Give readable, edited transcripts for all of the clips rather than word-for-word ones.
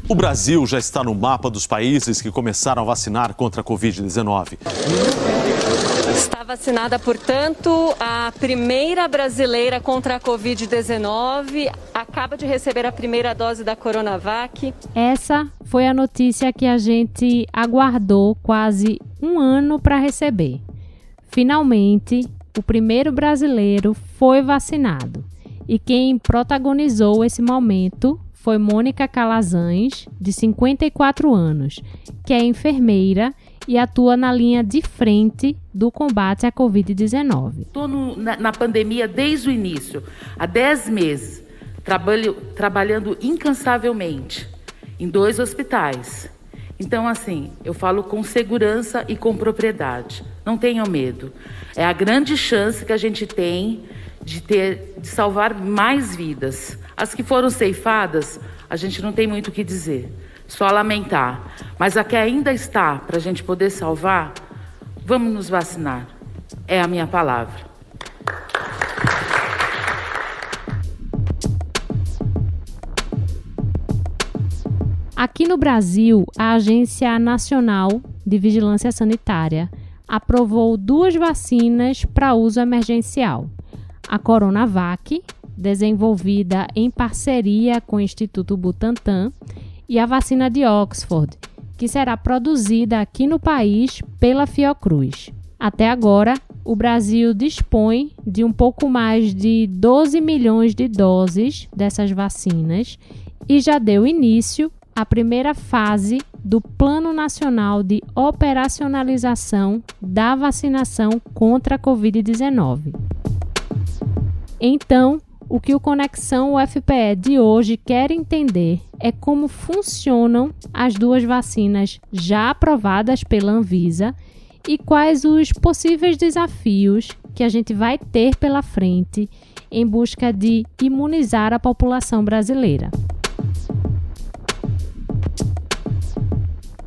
O Brasil já está no mapa dos países que começaram a vacinar contra a Covid-19. Está vacinada, portanto, a primeira brasileira contra a Covid-19. Acaba de receber a primeira dose da Coronavac. Essa foi a notícia que a gente aguardou quase um ano para receber. Finalmente, o primeiro brasileiro foi vacinado. E quem protagonizou esse momento foi Mônica Calazans, de 54 anos, que é enfermeira e atua na linha de frente do combate à Covid-19. Estou na pandemia desde o início, há 10 meses, trabalhando incansavelmente em 2 hospitais. Então, assim, eu falo com segurança e com propriedade. Não tenham medo. É a grande chance que a gente tem de salvar mais vidas. As que foram ceifadas, a gente não tem muito o que dizer, só lamentar. Mas a que ainda está para a gente poder salvar, vamos nos vacinar. É a minha palavra. Aqui no Brasil, a Agência Nacional de Vigilância Sanitária aprovou 2 vacinas para uso emergencial. A Coronavac, desenvolvida em parceria com o Instituto Butantan, e a vacina de Oxford, que será produzida aqui no país pela Fiocruz. Até agora, o Brasil dispõe de um pouco mais de 12 milhões de doses dessas vacinas e já deu início à primeira fase do Plano Nacional de Operacionalização da Vacinação contra a Covid-19. Então, o que o Conexão UFPE de hoje quer entender é como funcionam as 2 vacinas já aprovadas pela Anvisa e quais os possíveis desafios que a gente vai ter pela frente em busca de imunizar a população brasileira.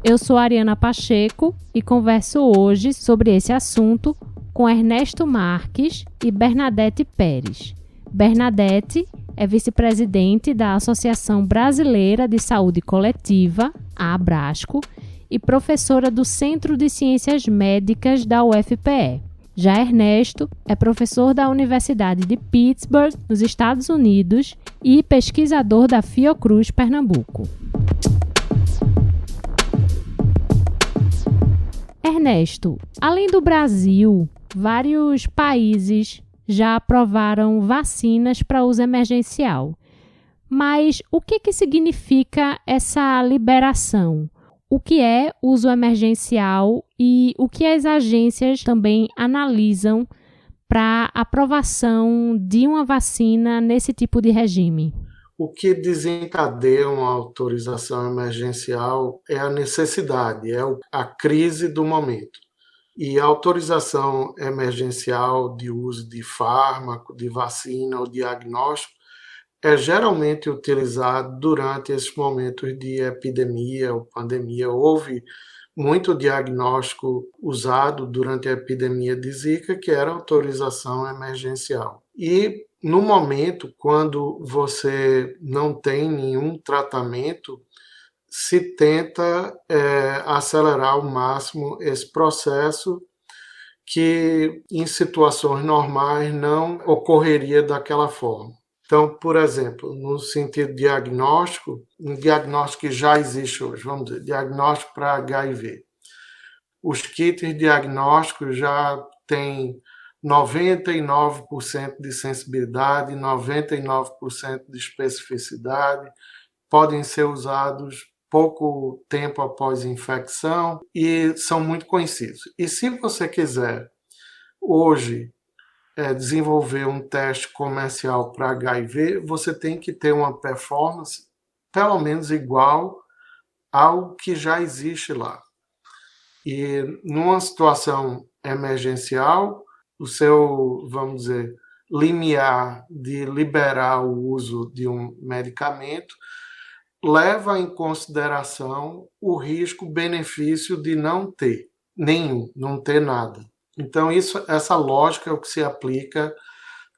Eu sou Ariana Pacheco e converso hoje sobre esse assunto com Ernesto Marques e Bernadette Pérez. Bernadette é vice-presidente da Associação Brasileira de Saúde Coletiva, a Abrasco, e professora do Centro de Ciências Médicas da UFPE. Já Ernesto é professor da Universidade de Pittsburgh, nos Estados Unidos, e pesquisador da Fiocruz, Pernambuco. Ernesto, além do Brasil, vários países já aprovaram vacinas para uso emergencial. Mas o que significa essa liberação? O que é uso emergencial e o que as agências também analisam para aprovação de uma vacina nesse tipo de regime? O que desencadeia uma autorização emergencial é a necessidade, é a crise do momento. E a autorização emergencial de uso de fármaco, de vacina ou diagnóstico é geralmente utilizado durante esses momentos de epidemia ou pandemia. Houve muito diagnóstico usado durante a epidemia de Zika, que era autorização emergencial. E no momento, quando você não tem nenhum tratamento, se tenta acelerar ao máximo esse processo que em situações normais não ocorreria daquela forma. Então, por exemplo, no sentido diagnóstico, um diagnóstico que já existe hoje, vamos dizer, diagnóstico para HIV. Os kits diagnósticos já têm 99% de sensibilidade, 99% de especificidade, podem ser usados pouco tempo após infecção e são muito conhecidos. E se você quiser hoje desenvolver um teste comercial para HIV, você tem que ter uma performance pelo menos igual ao que já existe lá. E numa situação emergencial, o seu, vamos dizer, limiar de liberar o uso de um medicamento leva em consideração o risco-benefício de não ter nenhum, não ter nada. Então, essa lógica é o que se aplica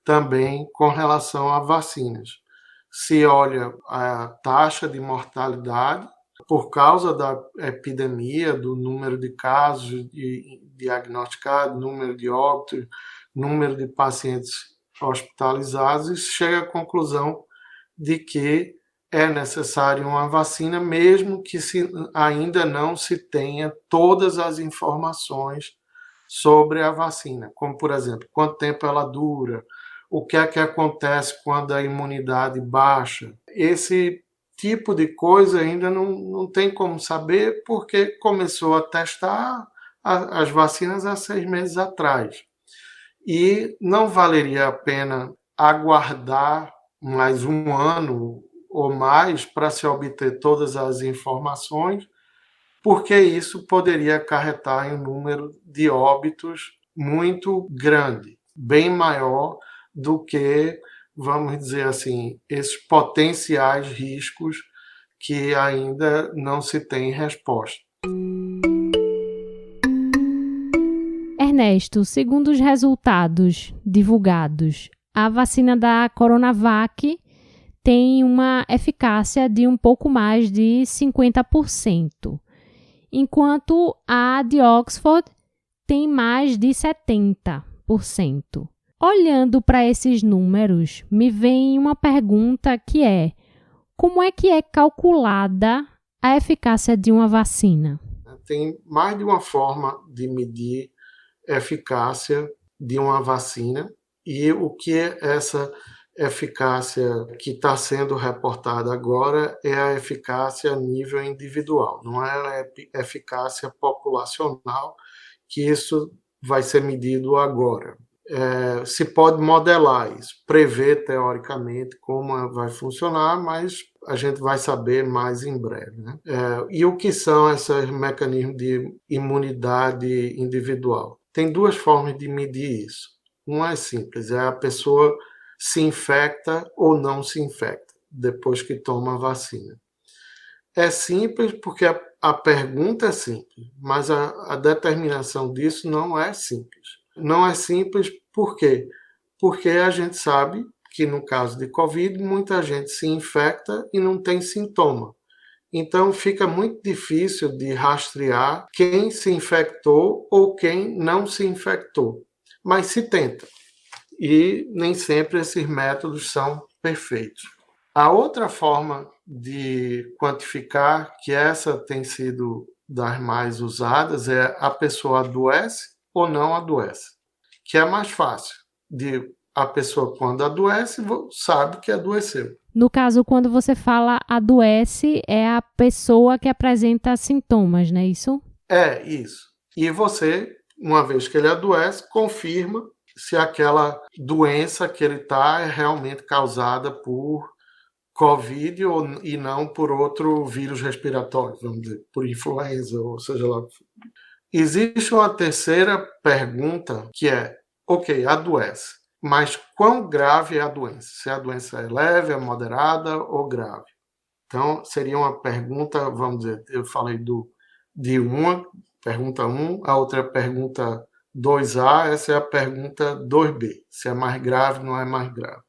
também com relação a vacinas. se olha a taxa de mortalidade por causa da epidemia, do número de casos diagnosticados, número de óbitos, número de pacientes hospitalizados, e chega à conclusão de que é necessário uma vacina, mesmo que ainda não se tenha todas as informações sobre a vacina, como, por exemplo, quanto tempo ela dura, o que é que acontece quando a imunidade baixa. Esse tipo de coisa ainda não tem como saber, porque começou a testar as vacinas há 6 meses atrás. E não valeria a pena aguardar mais um ano ou mais para se obter todas as informações, porque isso poderia acarretar em um número de óbitos muito grande, bem maior do que, vamos dizer assim, esses potenciais riscos que ainda não se tem resposta. Ernesto, segundo os resultados divulgados, a vacina da Coronavac tem uma eficácia de um pouco mais de 50%, enquanto a de Oxford tem mais de 70%. Olhando para esses números, me vem uma pergunta que é: como é que é calculada a eficácia de uma vacina? Tem mais de uma forma de medir a eficácia de uma vacina, e o que é essa eficácia que está sendo reportada agora é a eficácia a nível individual, não é a eficácia populacional, que isso vai ser medido agora. Se pode modelar isso, prever teoricamente como vai funcionar, mas a gente vai saber mais em breve, né? E o que são esses mecanismos de imunidade individual? Tem duas formas de medir isso. Uma é simples, é a pessoa se infecta ou não se infecta depois que toma a vacina. É simples porque a pergunta é simples, mas a determinação disso não é simples. Não é simples por quê? Porque a gente sabe que no caso de Covid, muita gente se infecta e não tem sintoma. Então fica muito difícil de rastrear quem se infectou ou quem não se infectou. Mas se tenta. E nem sempre esses métodos são perfeitos. A outra forma de quantificar, que essa tem sido das mais usadas, é a pessoa adoece ou não adoece, que é mais fácil. A pessoa, quando adoece, sabe que adoeceu. No caso, quando você fala adoece, é a pessoa que apresenta sintomas, não é isso? É, isso. E você, uma vez que ele adoece, confirma se aquela doença que ele está é realmente causada por Covid e não por outro vírus respiratório, vamos dizer, por influenza, ou seja lá o que for. Existe uma terceira pergunta que é, ok, adoece, mas quão grave é a doença? Se a doença é leve, é moderada ou grave? Então, seria uma pergunta, vamos dizer, eu falei de uma, pergunta 1, a outra pergunta 2A, essa é a pergunta 2B, se é mais grave, não é mais grave.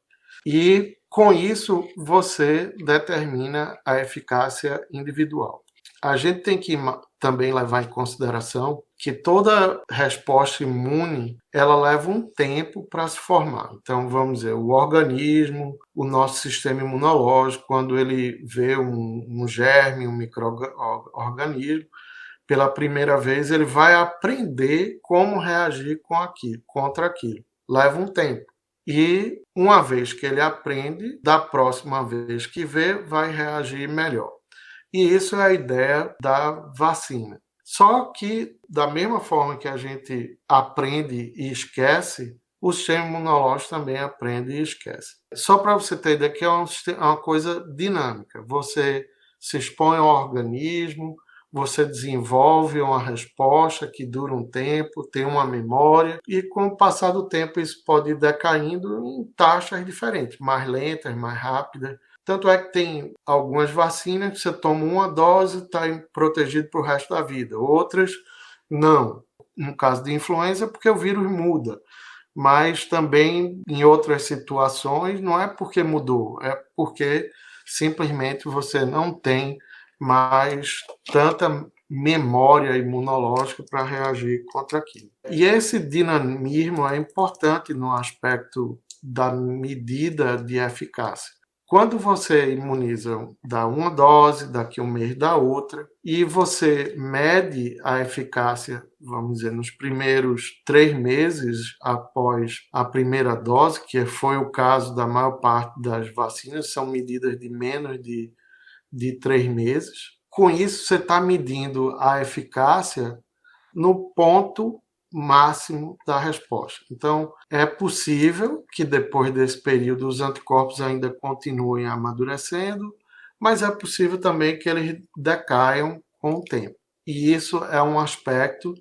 E, com isso, você determina a eficácia individual. A gente tem que também levar em consideração que toda resposta imune, ela leva um tempo para se formar. Então, vamos dizer, o organismo, o nosso sistema imunológico, quando ele vê um germe, um micro-organismo, pela primeira vez, ele vai aprender como reagir contra aquilo. Leva um tempo. E, uma vez que ele aprende, da próxima vez que vê, vai reagir melhor. E isso é a ideia da vacina. Só que, da mesma forma que a gente aprende e esquece, o sistema imunológico também aprende e esquece. Só para você ter ideia que é uma coisa dinâmica. Você se expõe ao organismo, você desenvolve uma resposta que dura um tempo, tem uma memória, e com o passar do tempo isso pode ir decaindo em taxas diferentes, mais lentas, mais rápidas. Tanto é que tem algumas vacinas que você toma uma dose e está protegido para o resto da vida. Outras, não. No caso de influenza, porque o vírus muda. mas também em outras situações não é porque mudou, é porque simplesmente você não tem mais tanta memória imunológica para reagir contra aquilo. E esse dinamismo é importante no aspecto da medida de eficácia. Quando você imuniza, dá uma dose, daqui a um mês dá outra, e você mede a eficácia, vamos dizer, nos primeiros 3 meses após a primeira dose, que foi o caso da maior parte das vacinas, são medidas de menos de 3 meses. Com isso, você está medindo a eficácia no ponto máximo da resposta. Então, é possível que depois desse período os anticorpos ainda continuem amadurecendo, mas é possível também que eles decaiam com o tempo. E isso é um aspecto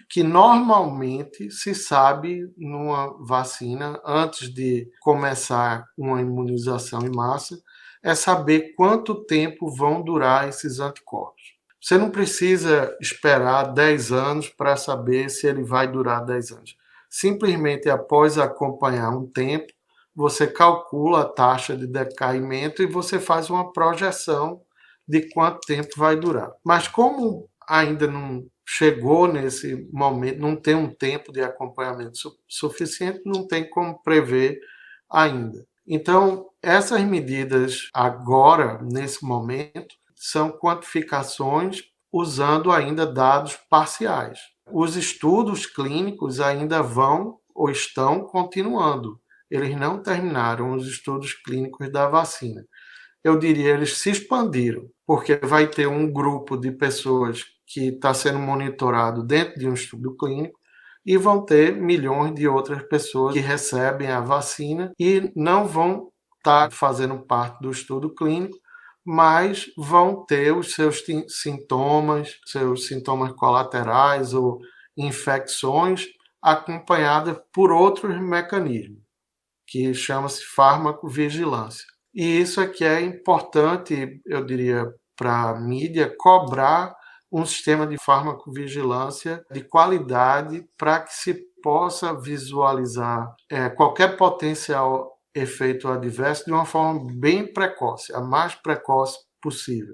que normalmente se sabe numa vacina, antes de começar uma imunização em massa, é saber quanto tempo vão durar esses anticorpos. Você não precisa esperar 10 anos para saber se ele vai durar 10 anos. Simplesmente, após acompanhar um tempo, você calcula a taxa de decaimento e você faz uma projeção de quanto tempo vai durar. Mas como ainda não chegou nesse momento, não tem um tempo de acompanhamento suficiente, não tem como prever ainda. Então, essas medidas agora, nesse momento, são quantificações usando ainda dados parciais. Os estudos clínicos ainda vão ou estão continuando. Eles não terminaram os estudos clínicos da vacina. Eu diria, eles se expandiram, porque vai ter um grupo de pessoas que está sendo monitorado dentro de um estudo clínico e vão ter milhões de outras pessoas que recebem a vacina e não vão estar fazendo parte do estudo clínico, mas vão ter os seus sintomas colaterais ou infecções acompanhadas por outros mecanismos, que chama-se farmacovigilância. E isso é que é importante, eu diria, para a mídia, cobrar um sistema de farmacovigilância de qualidade para que se possa visualizar qualquer potencial efeito adverso de uma forma bem precoce, a mais precoce possível.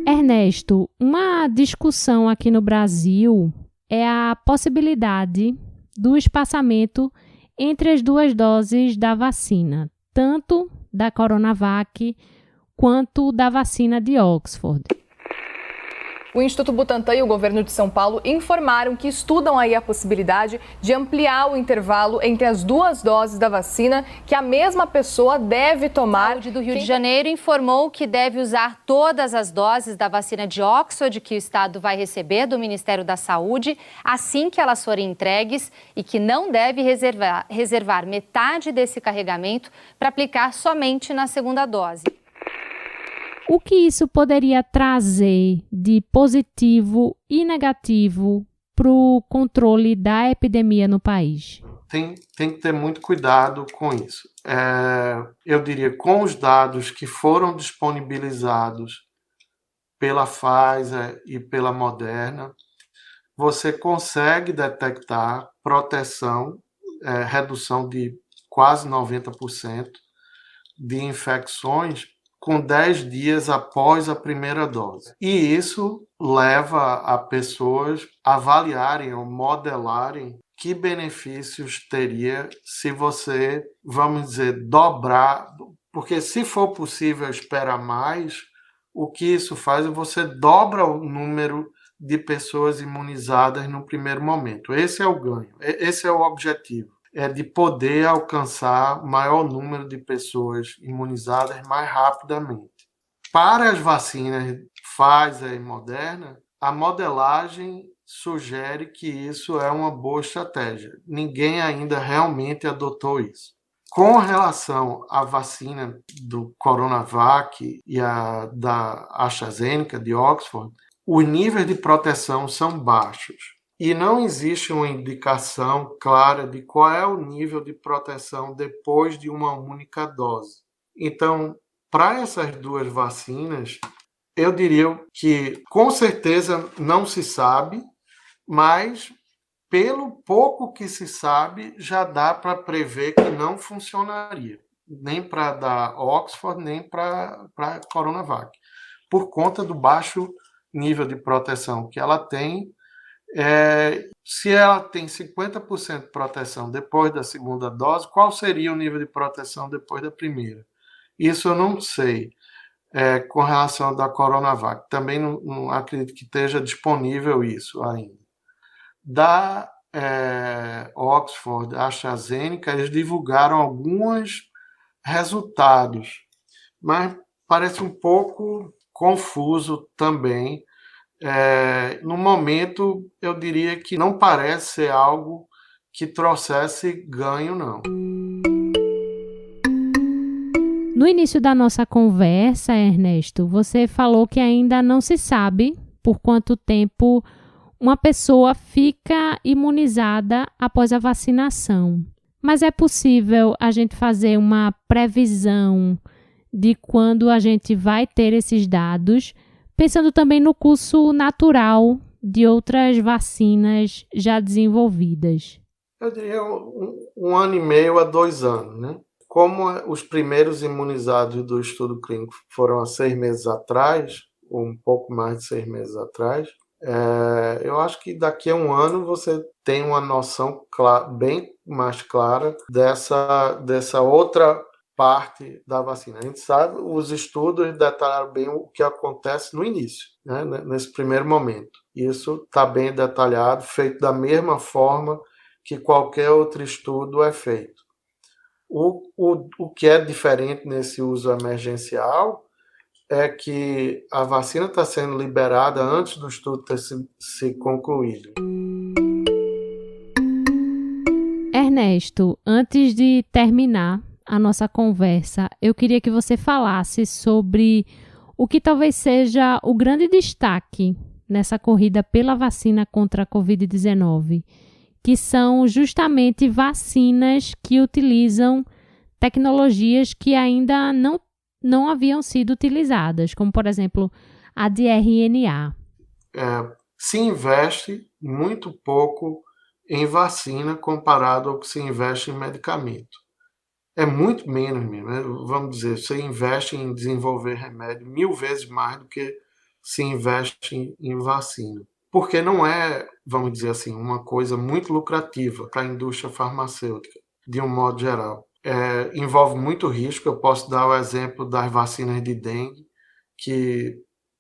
Ernesto, uma discussão aqui no Brasil é a possibilidade do espaçamento entre as 2 doses da vacina, tanto da Coronavac quanto da vacina de Oxford. O Instituto Butantan e o governo de São Paulo informaram que estudam aí a possibilidade de ampliar o intervalo entre as 2 doses da vacina que a mesma pessoa deve tomar. A Saúde do Rio de Janeiro informou que deve usar todas as doses da vacina de Oxford que o estado vai receber do Ministério da Saúde assim que elas forem entregues e que não deve reservar metade desse carregamento para aplicar somente na segunda dose. O que isso poderia trazer de positivo e negativo para o controle da epidemia no país? Tem que ter muito cuidado com isso. Eu diria, com os dados que foram disponibilizados pela Pfizer e pela Moderna, você consegue detectar proteção, redução de quase 90% de infecções com 10 dias após a primeira dose. E isso leva a pessoas a avaliarem ou modelarem que benefícios teria se você, vamos dizer, dobrar. Porque se for possível esperar mais, o que isso faz é você dobra o número de pessoas imunizadas no primeiro momento. Esse é o ganho, esse é o objetivo. É de poder alcançar maior número de pessoas imunizadas mais rapidamente. Para as vacinas Pfizer e Moderna, a modelagem sugere que isso é uma boa estratégia. Ninguém ainda realmente adotou isso. Com relação à vacina do Coronavac e a da AstraZeneca, de Oxford, os níveis de proteção são baixos. E não existe uma indicação clara de qual é o nível de proteção depois de uma única dose. Então, para essas 2 vacinas, eu diria que com certeza não se sabe, mas pelo pouco que se sabe, já dá para prever que não funcionaria, nem para da Oxford, nem para a Coronavac, por conta do baixo nível de proteção que ela tem. Se ela tem 50% de proteção depois da segunda dose, qual seria o nível de proteção depois da primeira? Isso eu não sei com relação da Coronavac. Também não acredito que esteja disponível isso ainda. Da Oxford, AstraZeneca, eles divulgaram alguns resultados, mas parece um pouco confuso também. No momento, eu diria que não parece ser algo que trouxesse ganho, não. No início da nossa conversa, Ernesto, você falou que ainda não se sabe por quanto tempo uma pessoa fica imunizada após a vacinação. Mas é possível a gente fazer uma previsão de quando a gente vai ter esses dados, pensando também no curso natural de outras vacinas já desenvolvidas? Eu diria um ano e meio a 2 anos, né? Como os primeiros imunizados do estudo clínico foram há 6 meses atrás, ou um pouco mais de 6 meses atrás, eu acho que daqui a um ano você tem uma noção bem mais clara dessa outra parte da vacina. A gente sabe, os estudos detalharam bem o que acontece no início, né, nesse primeiro momento. Isso está bem detalhado, feito da mesma forma que qualquer outro estudo é feito. O que é diferente nesse uso emergencial é que a vacina está sendo liberada antes do estudo ter se concluído. Ernesto, antes de terminar a nossa conversa, eu queria que você falasse sobre o que talvez seja o grande destaque nessa corrida pela vacina contra a Covid-19, que são justamente vacinas que utilizam tecnologias que ainda não haviam sido utilizadas, como, por exemplo, a de RNA. Se investe muito pouco em vacina comparado ao que se investe em medicamento. É muito menos mesmo, né? Vamos dizer, você investe em desenvolver remédio 1000 vezes mais do que se investe em vacina. Porque não é, vamos dizer assim, uma coisa muito lucrativa para a indústria farmacêutica, de um modo geral. Envolve muito risco. Eu posso dar o exemplo das vacinas de dengue, que,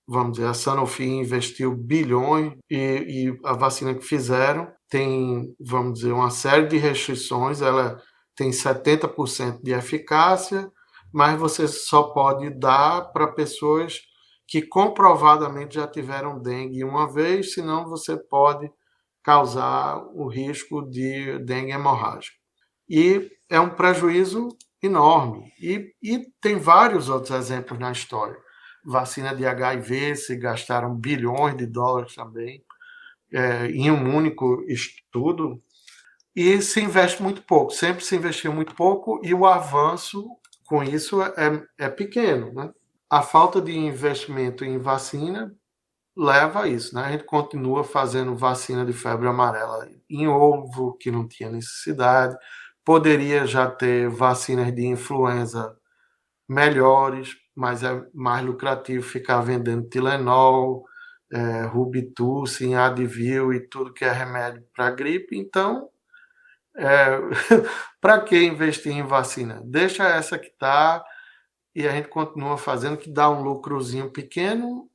vamos dizer, a Sanofi investiu bilhões e a vacina que fizeram tem, vamos dizer, uma série de restrições. Ela tem 70% de eficácia, mas você só pode dar para pessoas que comprovadamente já tiveram dengue uma vez, senão você pode causar o risco de dengue hemorrágica. E é um prejuízo enorme. E tem vários outros exemplos na história. Vacina de HIV, se gastaram bilhões de dólares também em um único estudo. E se investe muito pouco, sempre se investiu muito pouco e o avanço com isso é pequeno, né? A falta de investimento em vacina leva a isso, né? A gente continua fazendo vacina de febre amarela em ovo, que não tinha necessidade. Poderia já ter vacinas de influenza melhores, mas é mais lucrativo ficar vendendo Tilenol, Robitussin, Advil e tudo que é remédio para gripe. Então, para que investir em vacina? Deixa essa que está e a gente continua fazendo, que dá um lucrozinho pequeno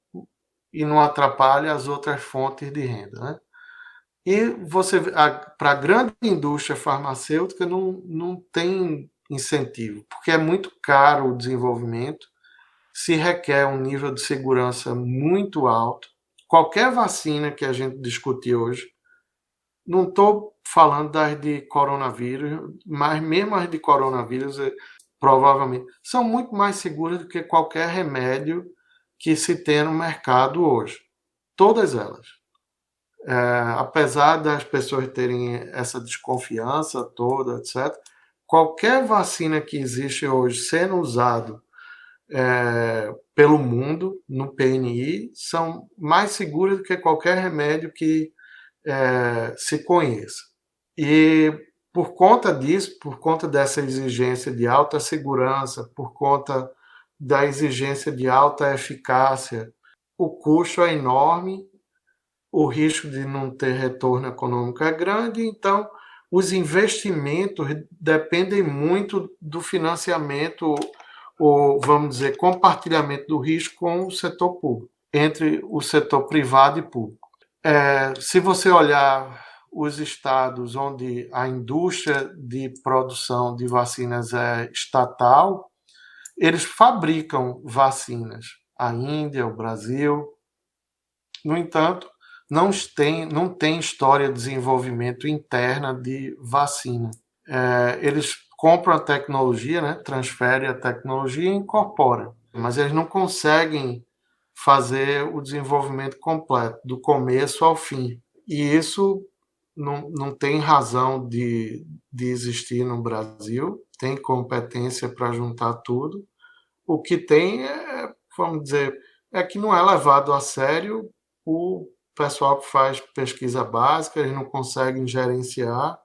e não atrapalha as outras fontes de renda, né? E para a grande indústria farmacêutica não tem incentivo, porque é muito caro o desenvolvimento, se requer um nível de segurança muito alto. Qualquer vacina que a gente discutir hoje, não estou falando das de coronavírus, mas mesmo as de coronavírus, provavelmente, são muito mais seguras do que qualquer remédio que se tem no mercado hoje. Todas elas. Apesar das pessoas terem essa desconfiança toda, etc., qualquer vacina que existe hoje sendo usado pelo mundo, no PNI, são mais seguras do que qualquer remédio que se conheça. E por conta disso, por conta dessa exigência de alta segurança, por conta da exigência de alta eficácia, o custo é enorme, o risco de não ter retorno econômico é grande, então os investimentos dependem muito do financiamento, ou vamos dizer, compartilhamento do risco com o setor público, entre o setor privado e público. Se você olhar os estados onde a indústria de produção de vacinas é estatal, eles fabricam vacinas. A Índia, o Brasil. No entanto, não tem história de desenvolvimento interna de vacina. Eles compram a tecnologia, né, transferem a tecnologia e incorporam, mas eles não conseguem fazer o desenvolvimento completo, do começo ao fim. E isso não tem razão de existir no Brasil, tem competência para juntar tudo. O que tem vamos dizer, que não é levado a sério o pessoal que faz pesquisa básica, eles não conseguem gerenciar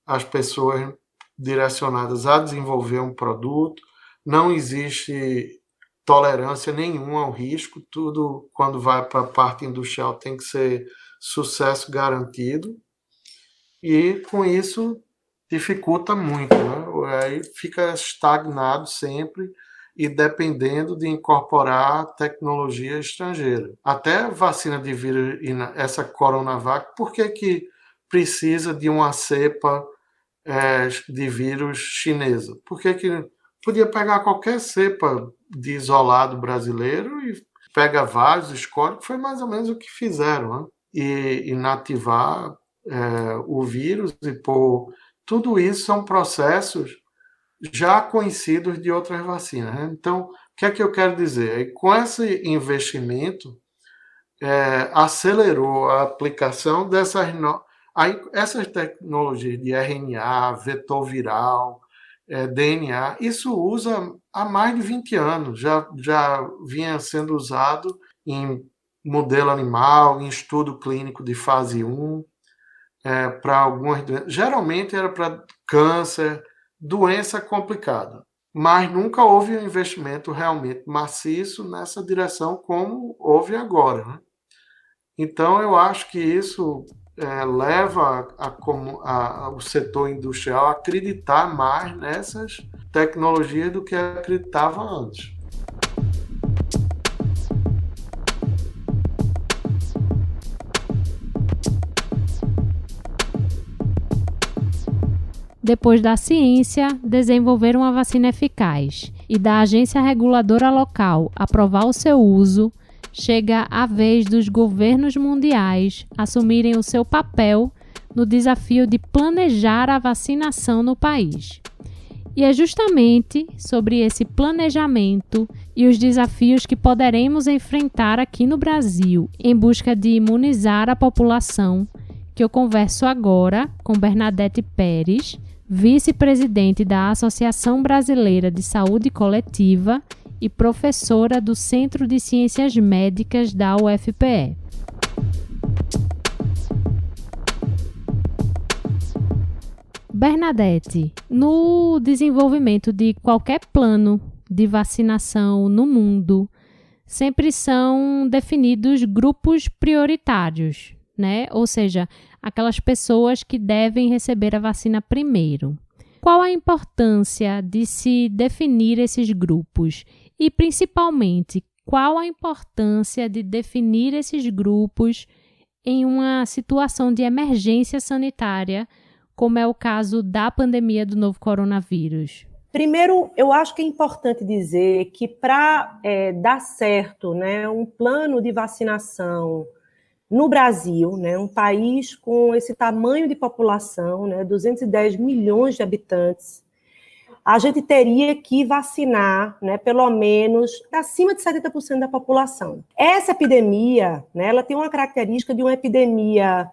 as pessoas direcionadas a desenvolver um produto, não existe tolerância nenhuma ao risco, tudo quando vai para a parte industrial tem que ser sucesso garantido, e com isso dificulta muito, né? Aí fica estagnado sempre e dependendo de incorporar tecnologia estrangeira. Até vacina de vírus, essa Coronavac, por que precisa de uma cepa de vírus chinesa? Por que podia pegar qualquer cepa de isolado brasileiro e pega vários, escolhe, que foi mais ou menos o que fizeram, né? E inativar o vírus e pôr... Tudo isso são processos já conhecidos de outras vacinas, né? Então, o que é que eu quero dizer? Com esse investimento, acelerou a aplicação essas tecnologias de RNA, vetor viral, DNA, isso usa há mais de 20 anos, já vinha sendo usado em modelo animal, em estudo clínico de fase 1, para algumas doenças. Geralmente era para câncer, doença complicada, mas nunca houve um investimento realmente maciço nessa direção como houve agora, né? Então, eu acho que isso leva o setor industrial a acreditar mais nessas tecnologias do que acreditava antes. Depois da ciência desenvolver uma vacina eficaz e da agência reguladora local aprovar o seu uso, chega a vez dos governos mundiais assumirem o seu papel no desafio de planejar a vacinação no país. E é justamente sobre esse planejamento e os desafios que poderemos enfrentar aqui no Brasil em busca de imunizar a população que eu converso agora com Bernadette Pérez, vice-presidente da Associação Brasileira de Saúde Coletiva e professora do Centro de Ciências Médicas da UFPE. Bernadette, no desenvolvimento de qualquer plano de vacinação no mundo, sempre são definidos grupos prioritários, né? Ou seja, aquelas pessoas que devem receber a vacina primeiro. Qual a importância de se definir esses grupos? E, principalmente, qual a importância de definir esses grupos em uma situação de emergência sanitária, como é o caso da pandemia do novo coronavírus? Primeiro, eu acho que é importante dizer que para dar certo, né, um plano de vacinação no Brasil, né, um país com esse tamanho de população, né, 210 milhões de habitantes, a gente teria que vacinar, né, pelo menos acima de 70% da população. Essa epidemia, né, ela tem uma característica de uma epidemia,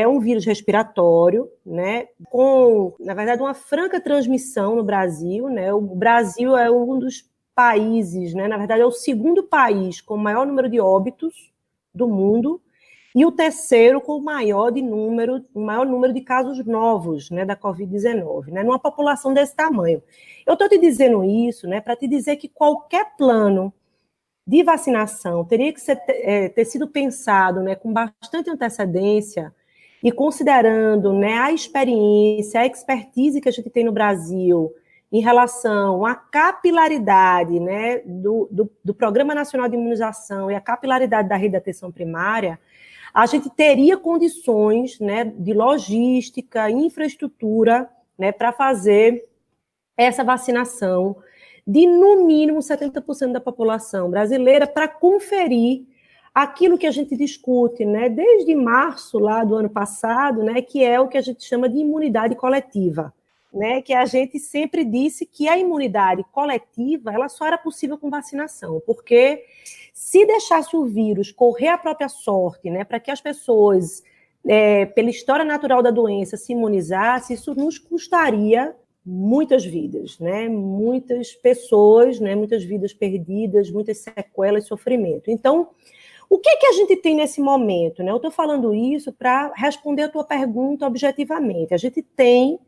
um vírus respiratório, né, com, na verdade, uma franca transmissão no Brasil, né. O Brasil é um dos países, né, na verdade, é o segundo país com o maior número de óbitos do mundo. e o terceiro com o maior número de casos novos, né, da Covid-19, né, numa população desse tamanho. Eu estou te dizendo isso, né, para te dizer que qualquer plano de vacinação teria que ter sido pensado, né, com bastante antecedência e considerando, né, a experiência, a expertise que a gente tem no Brasil em relação à capilaridade, né, do Programa Nacional de Imunização e a capilaridade da rede de atenção primária, a gente teria condições, né, de logística, infraestrutura, né, para fazer essa vacinação de, no mínimo, 70% da população brasileira, para conferir aquilo que a gente discute, né, desde março lá do ano passado, né, que é o que a gente chama de imunidade coletiva, né, que a gente sempre disse que a imunidade coletiva ela só era possível com vacinação, porque se deixasse o vírus correr a própria sorte, né, para que as pessoas, pela história natural da doença, se imunizassem, isso nos custaria muitas vidas, né? Muitas pessoas, né? Muitas vidas perdidas, muitas sequelas, sofrimento. Então, o que a gente tem nesse momento, né? Eu estou falando isso para responder a tua pergunta objetivamente. A gente tem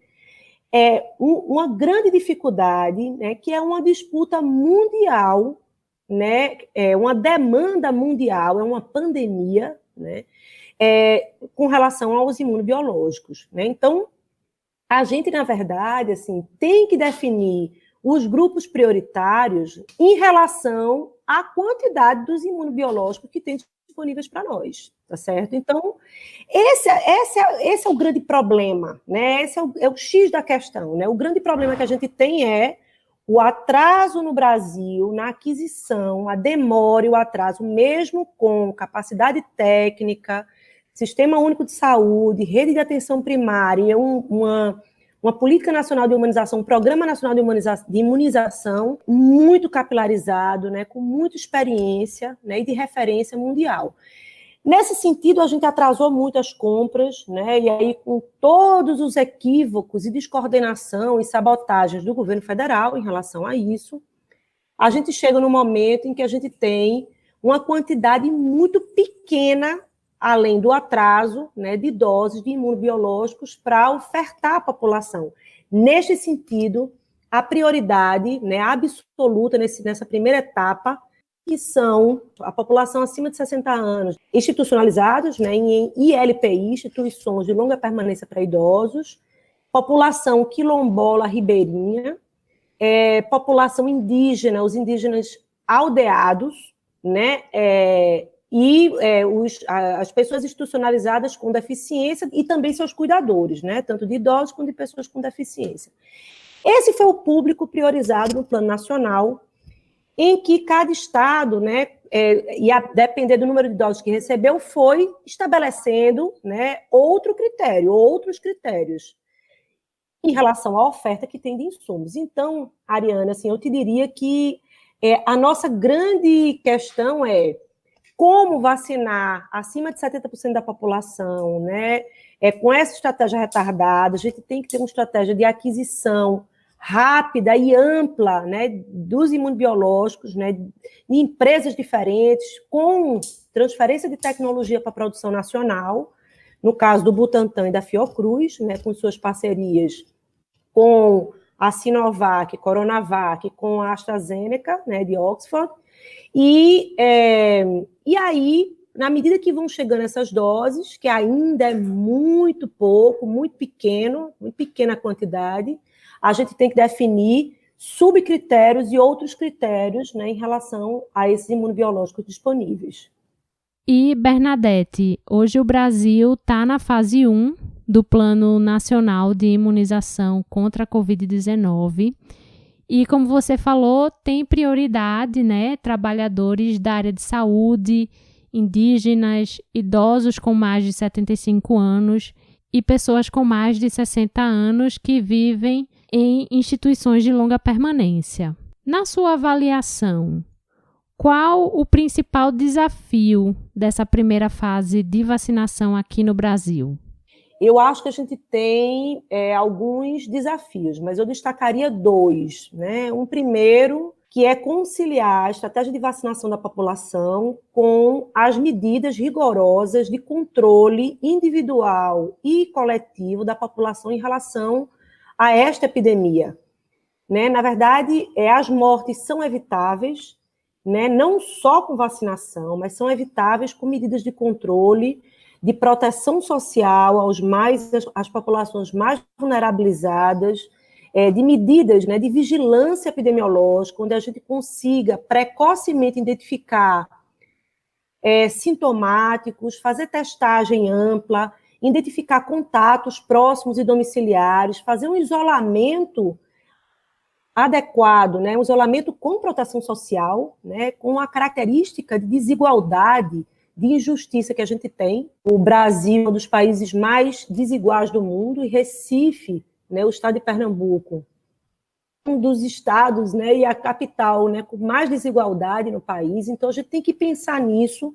uma grande dificuldade, né? Que é uma disputa mundial, né? Uma demanda mundial, é uma pandemia, né? Com relação aos imunobiológicos, né? Então, a gente, na verdade, assim, tem que definir os grupos prioritários em relação à quantidade dos imunobiológicos que tem disponíveis para nós, tá certo? Então, esse é o grande problema, né? Esse é o X da questão, né? O grande problema que a gente tem é o atraso no Brasil na aquisição, a demora e o atraso, mesmo com capacidade técnica, Sistema Único de Saúde, rede de atenção primária, uma política nacional de imunização, um programa nacional de imunização muito capilarizado, né, com muita experiência, né, e de referência mundial. Nesse sentido, a gente atrasou muito as compras, né, e aí com todos os equívocos e descoordenação e sabotagens do governo federal em relação a isso, a gente chega no momento em que a gente tem uma quantidade muito pequena, além do atraso, né, de doses de imunobiológicos para ofertar à população. Neste sentido, a prioridade, né, absoluta nessa primeira etapa, que são a população acima de 60 anos, institucionalizados, né, em ILPI, instituições de longa permanência para idosos, população quilombola ribeirinha, população indígena, os indígenas aldeados, né, as pessoas institucionalizadas com deficiência e também seus cuidadores, né, tanto de idosos quanto de pessoas com deficiência. Esse foi o público priorizado no Plano Nacional, em que cada estado, né, e a depender do número de idosos que recebeu, foi estabelecendo, né, outros critérios em relação à oferta que tem de insumos. Então, Ariane, assim, eu te diria que a nossa grande questão é como vacinar acima de 70% da população, né? Com essa estratégia retardada, a gente tem que ter uma estratégia de aquisição rápida e ampla, né, dos imunobiológicos, né, de empresas diferentes, com transferência de tecnologia para a produção nacional, no caso do Butantan e da Fiocruz, né, com suas parcerias com a Sinovac, Coronavac, com a AstraZeneca, né, de Oxford, e aí, na medida que vão chegando essas doses, que ainda é muito pouco, muito pequena a quantidade, a gente tem que definir subcritérios e outros critérios, né, em relação a esses imunobiológicos disponíveis. E, Bernadette, hoje o Brasil está na fase 1 do Plano Nacional de Imunização contra a Covid-19. E, como você falou, tem prioridade, né? Trabalhadores da área de saúde, indígenas, idosos com mais de 75 anos e pessoas com mais de 60 anos que vivem em instituições de longa permanência. Na sua avaliação, qual o principal desafio dessa primeira fase de vacinação aqui no Brasil? Eu acho que a gente tem alguns desafios, mas eu destacaria dois, né? Um primeiro que é conciliar a estratégia de vacinação da população com as medidas rigorosas de controle individual e coletivo da população em relação a esta epidemia. Né? Na verdade, as mortes são evitáveis, né? Não só com vacinação, mas são evitáveis com medidas de controle, de proteção social às populações mais vulnerabilizadas, de medidas, né, de vigilância epidemiológica, onde a gente consiga precocemente identificar sintomáticos, fazer testagem ampla, identificar contatos próximos e domiciliares, fazer um isolamento adequado, né, um isolamento com proteção social, né, com a característica de desigualdade, de injustiça que a gente tem. O Brasil é um dos países mais desiguais do mundo, e Recife, né, o estado de Pernambuco, um dos estados, né, e a capital, né, com mais desigualdade no país. Então, a gente tem que pensar nisso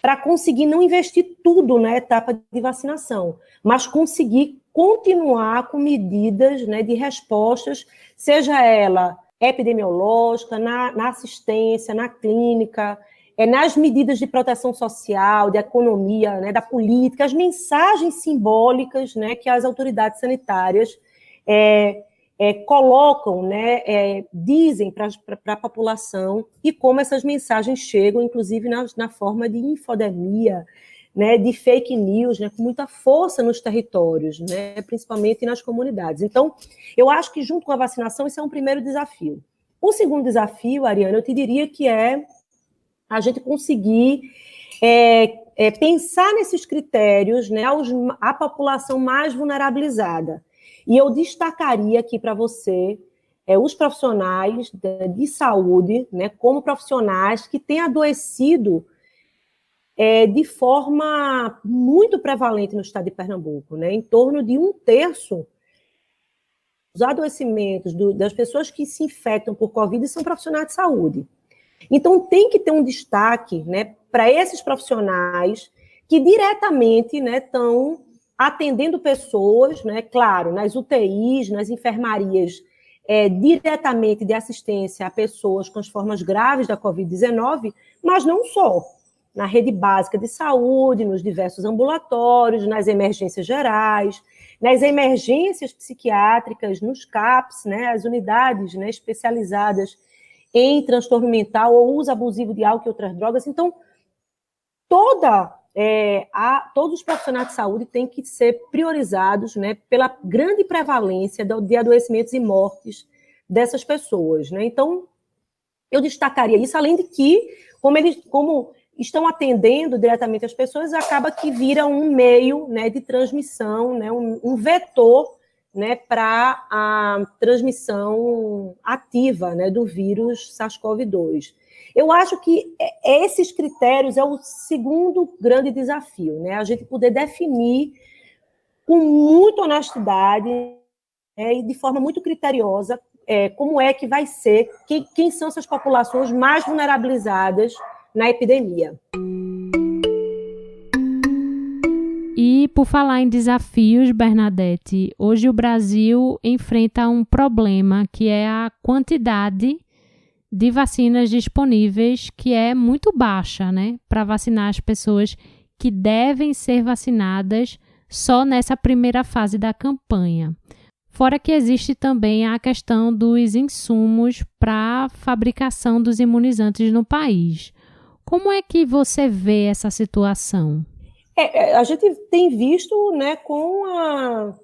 para conseguir não investir tudo na etapa de vacinação, mas conseguir continuar com medidas, né, de respostas, seja ela epidemiológica, na assistência, na clínica, nas medidas de proteção social, de economia, né, da política, as mensagens simbólicas, né, que as autoridades sanitárias colocam, né, dizem para a população, e como essas mensagens chegam, inclusive na forma de infodemia, né, de fake news, né, com muita força nos territórios, né, principalmente nas comunidades. Então, eu acho que junto com a vacinação, esse é um primeiro desafio. O segundo desafio, Ariana, eu te diria que é a gente conseguir pensar nesses critérios, né, a população mais vulnerabilizada. E eu destacaria aqui para você os profissionais de saúde, né, como profissionais que têm adoecido de forma muito prevalente no estado de Pernambuco, né, em torno de 1/3 dos adoecimentos das pessoas que se infectam por Covid são profissionais de saúde. Então, tem que ter um destaque, né, para esses profissionais que diretamente, né, estão atendendo pessoas, né, claro, nas UTIs, nas enfermarias, diretamente de assistência a pessoas com as formas graves da Covid-19, mas não só. Na rede básica de saúde, nos diversos ambulatórios, nas emergências gerais, nas emergências psiquiátricas, nos CAPs, né, as unidades, né, especializadas em transtorno mental ou uso abusivo de álcool e outras drogas. Então, todos os profissionais de saúde têm que ser priorizados, né, pela grande prevalência de adoecimentos e mortes dessas pessoas, né? Então, eu destacaria isso, além de que, como estão atendendo diretamente as pessoas, acaba que vira um meio, né, de transmissão, né, um vetor, né, para a transmissão ativa, né, do vírus SARS-CoV-2. Eu acho que esses critérios é o segundo grande desafio, né, a gente poder definir com muita honestidade, e de forma muito criteriosa como é que vai ser, quem são essas populações mais vulnerabilizadas na epidemia. E por falar em desafios, Bernadette, hoje o Brasil enfrenta um problema que é a quantidade de vacinas disponíveis, que é muito baixa, né, para vacinar as pessoas que devem ser vacinadas só nessa primeira fase da campanha. Fora que existe também a questão dos insumos para a fabricação dos imunizantes no país. Como é que você vê essa situação? A gente tem visto, né, com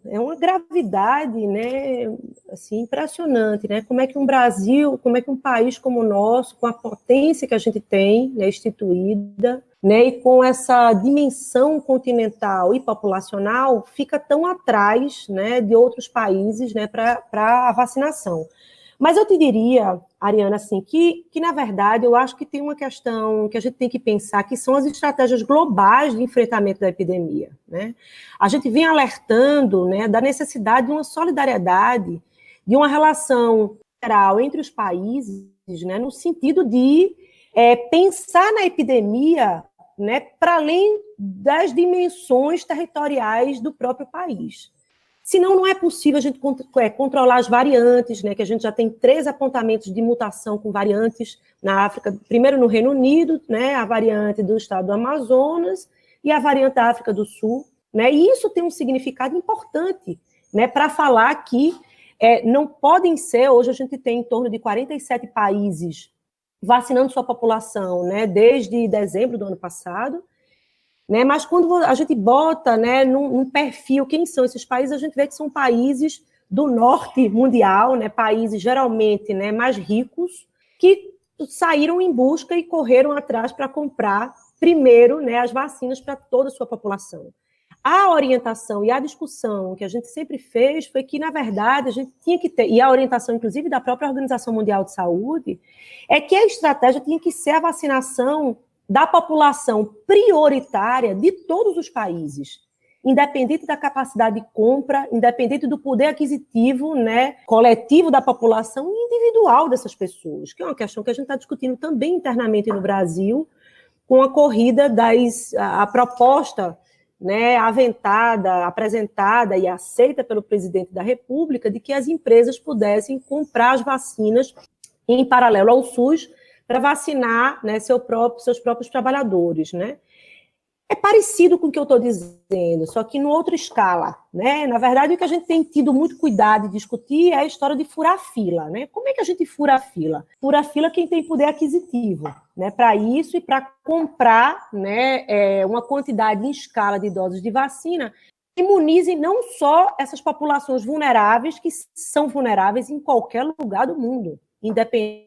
uma gravidade, né, assim, impressionante, né, como é que um país como o nosso, com a potência que a gente tem, né, instituída, né, e com essa dimensão continental e populacional, fica tão atrás, né, de outros países, né, para a vacinação. Mas eu te diria, Ariana, assim, que na verdade eu acho que tem uma questão que a gente tem que pensar, que são as estratégias globais de enfrentamento da epidemia, né? A gente vem alertando, né, da necessidade de uma solidariedade, de uma relação geral entre os países, né, no sentido de pensar na epidemia, né, para além das dimensões territoriais do próprio país. Senão, não é possível a gente controlar as variantes, né, que a gente já tem 3 apontamentos de mutação com variantes na África, primeiro no Reino Unido, né, a variante do estado do Amazonas e a variante da África do Sul, né, e isso tem um significado importante, né, para falar que não podem ser, hoje a gente tem em torno de 47 países vacinando sua população, né, desde dezembro do ano passado, né, mas quando a gente bota, né, num perfil quem são esses países, a gente vê que são países do norte mundial, né, países geralmente, né, mais ricos, que saíram em busca e correram atrás para comprar primeiro, né, as vacinas para toda a sua população. A orientação e a discussão que a gente sempre fez foi que, na verdade, a gente tinha que ter, e a orientação, inclusive, da própria Organização Mundial de Saúde, é que a estratégia tinha que ser a vacinação da população prioritária de todos os países, independente da capacidade de compra, independente do poder aquisitivo, né, coletivo da população e individual dessas pessoas, que é uma questão que a gente está discutindo também internamente no Brasil, com a corrida a proposta, né, aventada, apresentada e aceita pelo presidente da República de que as empresas pudessem comprar as vacinas em paralelo ao SUS para vacinar, né, seus próprios trabalhadores, né? É parecido com o que eu estou dizendo, só que em outra escala, né? Na verdade, o que a gente tem tido muito cuidado de discutir é a história de furar fila, né? Como é que a gente fura a fila? Fura a fila quem tem poder aquisitivo, né? Para isso e para comprar, né, uma quantidade em escala de doses de vacina que imunizem não só essas populações vulneráveis, que são vulneráveis em qualquer lugar do mundo, independente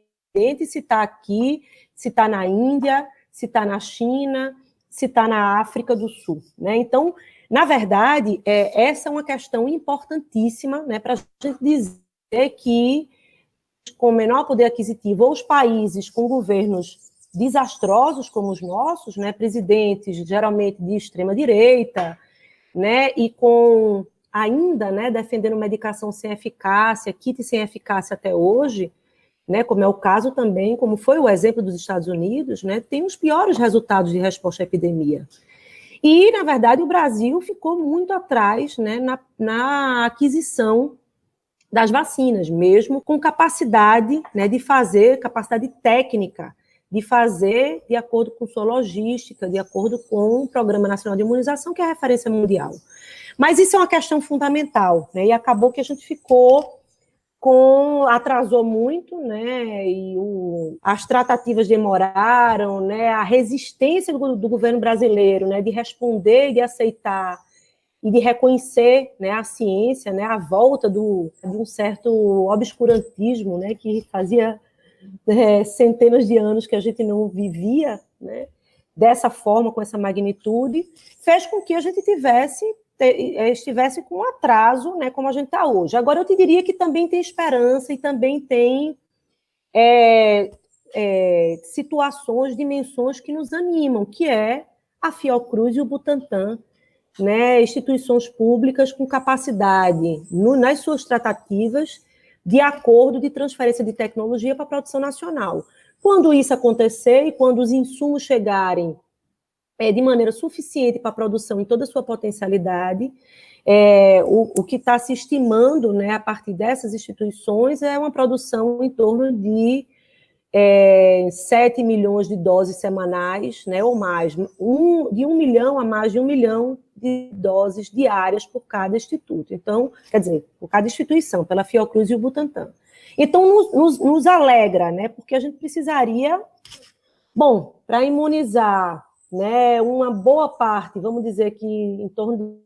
se está aqui, se está na Índia, se está na China, se está na África do Sul, né? Então, na verdade, essa é uma questão importantíssima, né, para a gente dizer que, com menor poder aquisitivo, ou os países com governos desastrosos como os nossos, né, presidentes geralmente de extrema-direita, né, e com ainda, né, defendendo medicação sem eficácia, kit sem eficácia até hoje, né, como é o caso também, como foi o exemplo dos Estados Unidos, né, tem os piores resultados de resposta à epidemia. E, na verdade, o Brasil ficou muito atrás, né, na aquisição das vacinas, mesmo com capacidade, né, de fazer, capacidade técnica, de fazer de acordo com sua logística, de acordo com o Programa Nacional de Imunização, que é a referência mundial. Mas isso é uma questão fundamental, né, e acabou que a gente ficou atrasou muito, né, e as tratativas demoraram, né, a resistência do governo brasileiro, né, de responder, de aceitar e de reconhecer, né, a ciência, né, a volta de um certo obscurantismo, né, que fazia centenas de anos que a gente não vivia, né, dessa forma, com essa magnitude, fez com que a gente estivesse com um atraso, né, como a gente está hoje. Agora, eu te diria que também tem esperança e também tem situações, dimensões que nos animam, que é a Fiocruz e o Butantan, né, instituições públicas com capacidade, nas suas tratativas, de acordo de transferência de tecnologia para a produção nacional. Quando isso acontecer e quando os insumos chegarem de maneira suficiente para a produção em toda a sua potencialidade, o que está se estimando, né, a partir dessas instituições é uma produção em torno de 7 milhões de doses semanais, né, ou mais, de 1 milhão a mais de 1 milhão de doses diárias por cada instituto. Então, quer dizer, por cada instituição, pela Fiocruz e o Butantan. Então, nos alegra, né, porque a gente precisaria, para imunizar, né, uma boa parte, vamos dizer que em torno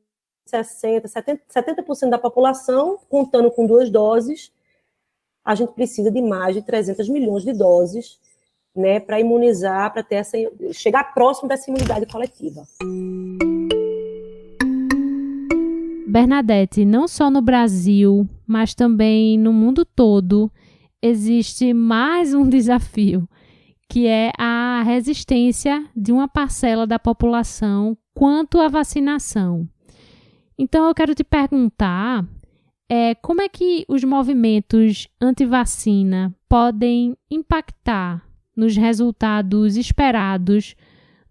de 70% da população, contando com 2 doses, a gente precisa de mais de 300 milhões de doses, né, para imunizar, para chegar próximo dessa imunidade coletiva. Bernadette, não só no Brasil, mas também no mundo todo, existe mais um desafio, que é a resistência de uma parcela da população quanto à vacinação. Então, eu quero te perguntar como é que os movimentos anti-vacina podem impactar nos resultados esperados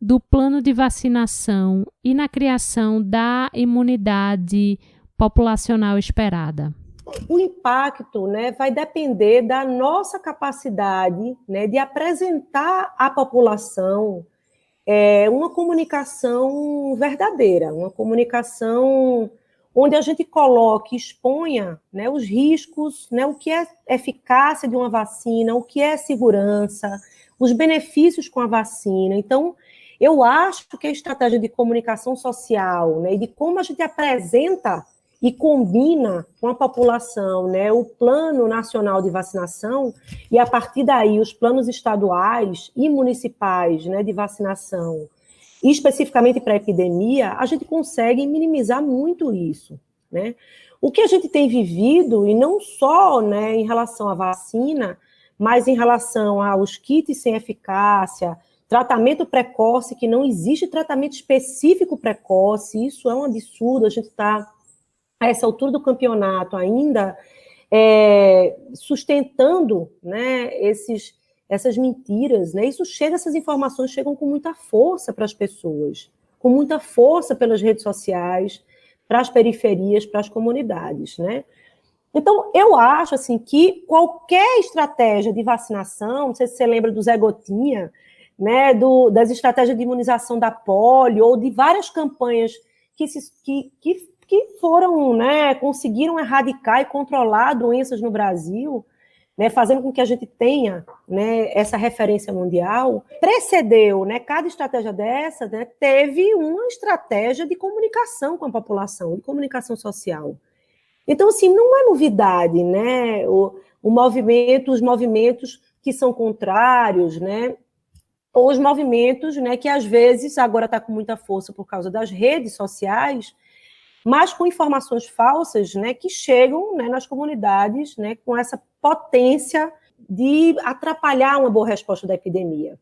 do plano de vacinação e na criação da imunidade populacional esperada? O impacto, né, vai depender da nossa capacidade, né, de apresentar à população uma comunicação verdadeira, uma comunicação onde a gente coloque, exponha, né, os riscos, né, o que é eficácia de uma vacina, o que é segurança, os benefícios com a vacina. Então, eu acho que a estratégia de comunicação social, né, e de como a gente apresenta e combina com a população, né, o Plano Nacional de Vacinação, e a partir daí os planos estaduais e municipais, né, de vacinação, e especificamente para a epidemia, a gente consegue minimizar muito isso, né? O que a gente tem vivido, e não só, né, em relação à vacina, mas em relação aos kits sem eficácia, tratamento precoce, que não existe tratamento específico precoce, isso é um absurdo, a gente está, a essa altura do campeonato ainda, sustentando, né, essas mentiras, né? Essas informações chegam com muita força para as pessoas, com muita força pelas redes sociais, para as periferias, para as comunidades, né? Então, eu acho assim, que qualquer estratégia de vacinação, não sei se você lembra do Zé Gotinha, né, das estratégias de imunização da polio, ou de várias campanhas que foram, né, conseguiram erradicar e controlar doenças no Brasil, né, fazendo com que a gente tenha, né, essa referência mundial, precedeu, né, cada estratégia dessa, né, teve uma estratégia de comunicação com a população, de comunicação social. Então, assim, não é novidade, né, os movimentos que são contrários, né, ou os movimentos, né, que às vezes agora está com muita força por causa das redes sociais, mas com informações falsas, né, que chegam, né, nas comunidades, né, com essa potência de atrapalhar uma boa resposta da epidemia.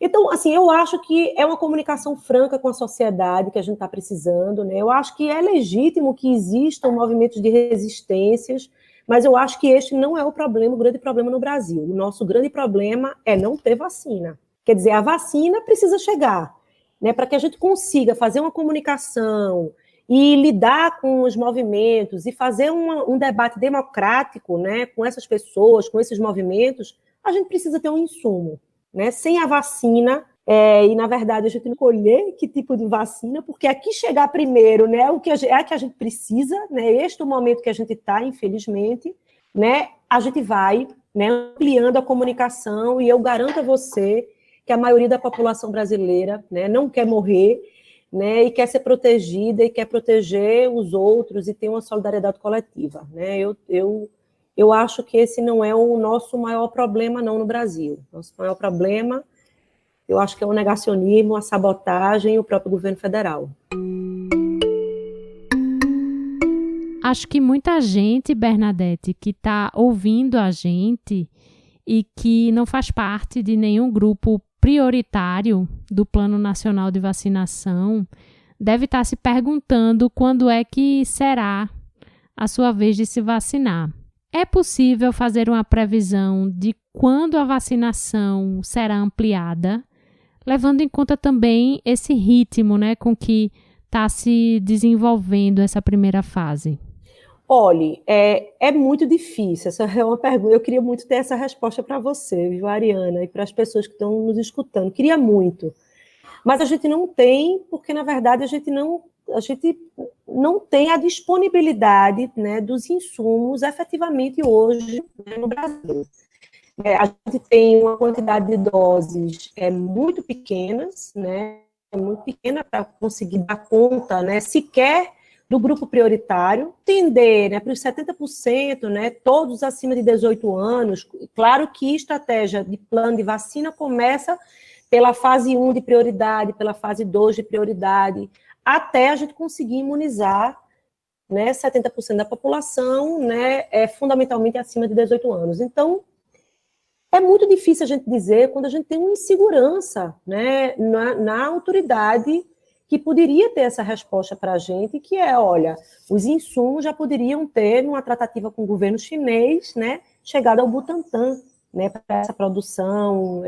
Então, assim, eu acho que é uma comunicação franca com a sociedade que a gente está precisando, né? Eu acho que é legítimo que existam movimentos de resistências, mas eu acho que este não é o grande problema no Brasil. O nosso grande problema é não ter vacina. Quer dizer, a vacina precisa chegar, né, para que a gente consiga fazer uma comunicação e lidar com os movimentos e fazer um debate democrático, né, com essas pessoas, com esses movimentos, a gente precisa ter um insumo, né? Sem a vacina, e na verdade a gente não escolher que tipo de vacina, porque aqui chegar primeiro, né, a que a gente precisa, né, este é o momento que a gente está, infelizmente, né, a gente vai, né, ampliando a comunicação, e eu garanto a você que a maioria da população brasileira, né, não quer morrer, né, e quer ser protegida e quer proteger os outros e ter uma solidariedade coletiva, né? Eu acho que esse não é o nosso maior problema, não, no Brasil. Nosso maior problema, eu acho que é o negacionismo, a sabotagem e o próprio governo federal. Acho que muita gente, Bernadette, que está ouvindo a gente e que não faz parte de nenhum grupo prioritário do Plano Nacional de Vacinação, deve estar se perguntando quando é que será a sua vez de se vacinar. É possível fazer uma previsão de quando a vacinação será ampliada, levando em conta também esse ritmo, né, com que está se desenvolvendo essa primeira fase? Olha, é muito difícil, essa é uma pergunta, eu queria muito ter essa resposta para você, viu, Ariana, e para as pessoas que estão nos escutando, queria muito, mas a gente não tem, porque na verdade a gente não tem a disponibilidade, né, dos insumos efetivamente hoje, né, no Brasil. A gente tem uma quantidade de doses muito pequenas, né, muito pequena para conseguir dar conta, né, sequer do grupo prioritário, tender, né, para os 70%, né, todos acima de 18 anos. Claro que estratégia de plano de vacina começa pela fase 1 de prioridade, pela fase 2 de prioridade, até a gente conseguir imunizar, né, 70% da população, né, fundamentalmente acima de 18 anos. Então, é muito difícil a gente dizer quando a gente tem uma insegurança, né, na autoridade que poderia ter essa resposta para a gente, que é, olha, os insumos já poderiam ter, numa tratativa com o governo chinês, né, chegado ao Butantan, né, para essa produção,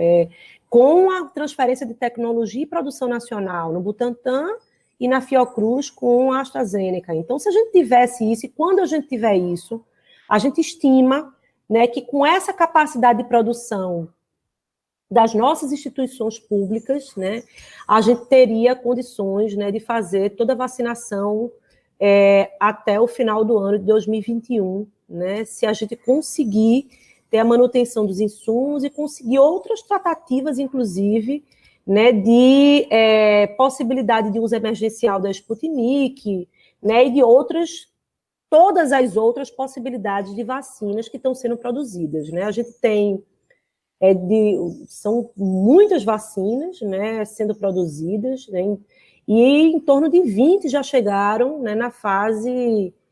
com a transferência de tecnologia e produção nacional no Butantan, e na Fiocruz com a AstraZeneca. Então, se a gente tivesse isso, e quando a gente tiver isso, a gente estima, né, que com essa capacidade de produção das nossas instituições públicas, né, a gente teria condições, né, de fazer toda a vacinação até o final do ano de 2021, né, se a gente conseguir ter a manutenção dos insumos e conseguir outras tratativas, inclusive, né, de possibilidade de uso emergencial da Sputnik, né, e de todas as outras possibilidades de vacinas que estão sendo produzidas, né. A gente tem são muitas vacinas, né, sendo produzidas, né, e em torno de 20 já chegaram, né,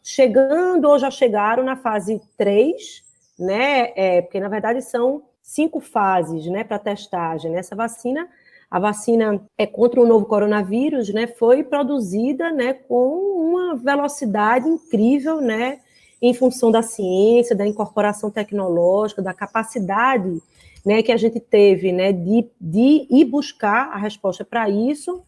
chegando ou já chegaram na fase 3, né, porque na verdade são 5 fases, né, para testagem. Essa vacina, a vacina contra o novo coronavírus, né, foi produzida, né, com uma velocidade incrível, né, em função da ciência, da incorporação tecnológica, da capacidade, né, que a gente teve, né, de ir buscar a resposta para isso.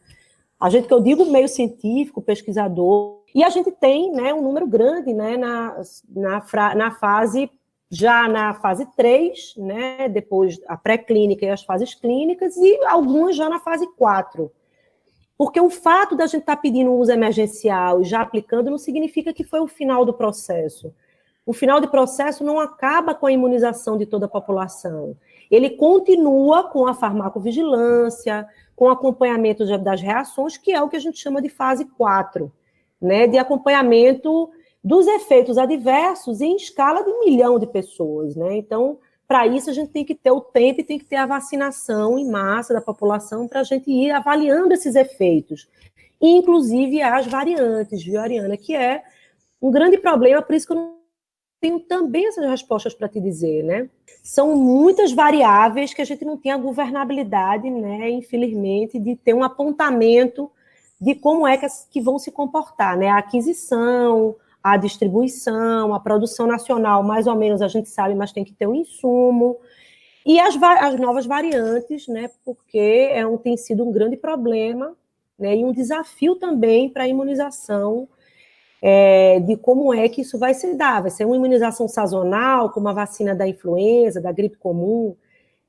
A gente, que eu digo, meio científico, pesquisador, e a gente tem, né, um número grande, né, na fase 3, né, depois a pré-clínica e as fases clínicas, e algumas já na fase 4. Porque o fato da gente estar pedindo um uso emergencial e já aplicando não significa que foi o final do processo. O final do processo não acaba com a imunização de toda a população. Ele continua com a farmacovigilância, com o acompanhamento das reações, que é o que a gente chama de fase 4, né, de acompanhamento dos efeitos adversos em escala de 1 milhão de pessoas, né? Então, para isso, a gente tem que ter o tempo e tem que ter a vacinação em massa da população para a gente ir avaliando esses efeitos. Inclusive as variantes, viu, Ariana? Que é um grande problema, por isso que eu não tenho também essas respostas para te dizer, né? São muitas variáveis que a gente não tem a governabilidade, né, infelizmente, de ter um apontamento de como é que vão se comportar, né? A aquisição, a distribuição, a produção nacional, mais ou menos a gente sabe, mas tem que ter um insumo. E as novas variantes, né, porque tem sido um grande problema, né, e um desafio também para a imunização, de como é que isso vai se dar. Vai ser uma imunização sazonal, como a vacina da influenza, da gripe comum,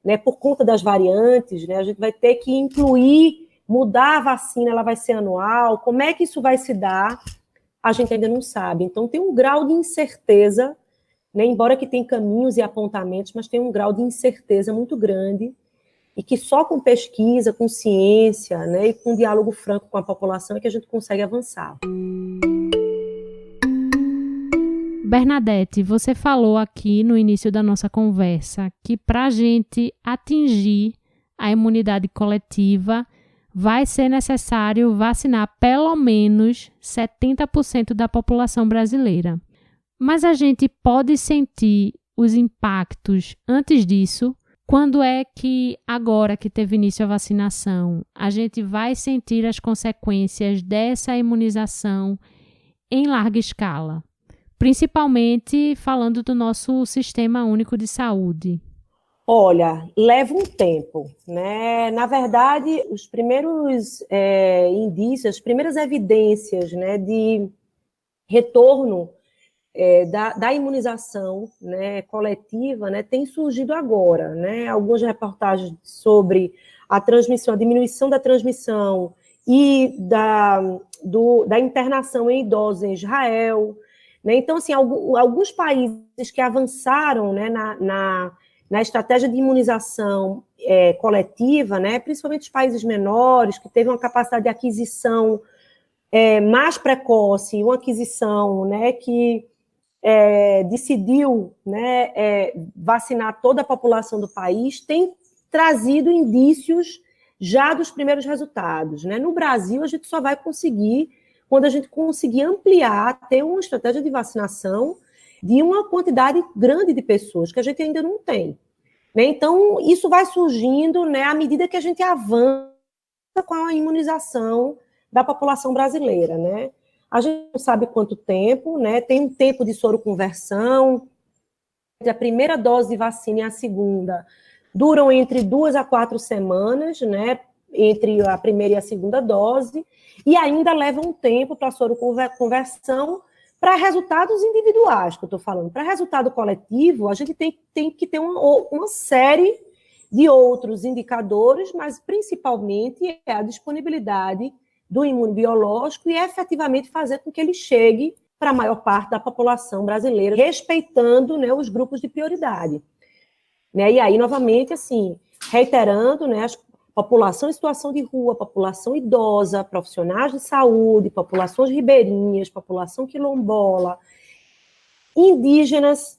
né, por conta das variantes, né, a gente vai ter que mudar a vacina, ela vai ser anual, como é que isso vai se dar? A gente ainda não sabe. Então, tem um grau de incerteza, né, embora que tenha caminhos e apontamentos, mas tem um grau de incerteza muito grande, e que só com pesquisa, com ciência, né, e com diálogo franco com a população é que a gente consegue avançar. Bernadette, você falou aqui no início da nossa conversa que para a gente atingir a imunidade coletiva, vai ser necessário vacinar pelo menos 70% da população brasileira. Mas a gente pode sentir os impactos antes disso? Quando é que, agora que teve início a vacinação, a gente vai sentir as consequências dessa imunização em larga escala? Principalmente falando do nosso Sistema Único de Saúde. Olha, leva um tempo, né? Na verdade, os primeiros indícios, as primeiras evidências, né, de retorno da imunização, né, coletiva, né, tem surgido agora, né? Algumas reportagens sobre a transmissão, a diminuição da transmissão e da internação em idosos em Israel, né? Então, assim, alguns países que avançaram, né, na estratégia de imunização coletiva, né, principalmente os países menores, que teve uma capacidade de aquisição mais precoce, uma aquisição, né, que decidiu, né, vacinar toda a população do país, tem trazido indícios já dos primeiros resultados, né? No Brasil, a gente só vai conseguir quando a gente conseguir ampliar, ter uma estratégia de vacinação de uma quantidade grande de pessoas, que a gente ainda não tem, né? Então, isso vai surgindo, né, à medida que a gente avança com a imunização da população brasileira, né? A gente não sabe quanto tempo, né? Tem um tempo de soroconversão, a primeira dose de vacina e a segunda duram entre 2 a 4 semanas, né? entre a primeira e a segunda dose, e ainda leva um tempo para a soroconversão para resultados individuais, que eu estou falando. Para resultado coletivo, a gente tem que ter uma série de outros indicadores, mas principalmente é a disponibilidade do imunobiológico e efetivamente fazer com que ele chegue para a maior parte da população brasileira, respeitando, né, os grupos de prioridade. Né? E aí, novamente, assim, reiterando, né, a população em situação de rua, população idosa, profissionais de saúde, populações ribeirinhas, população quilombola, indígenas,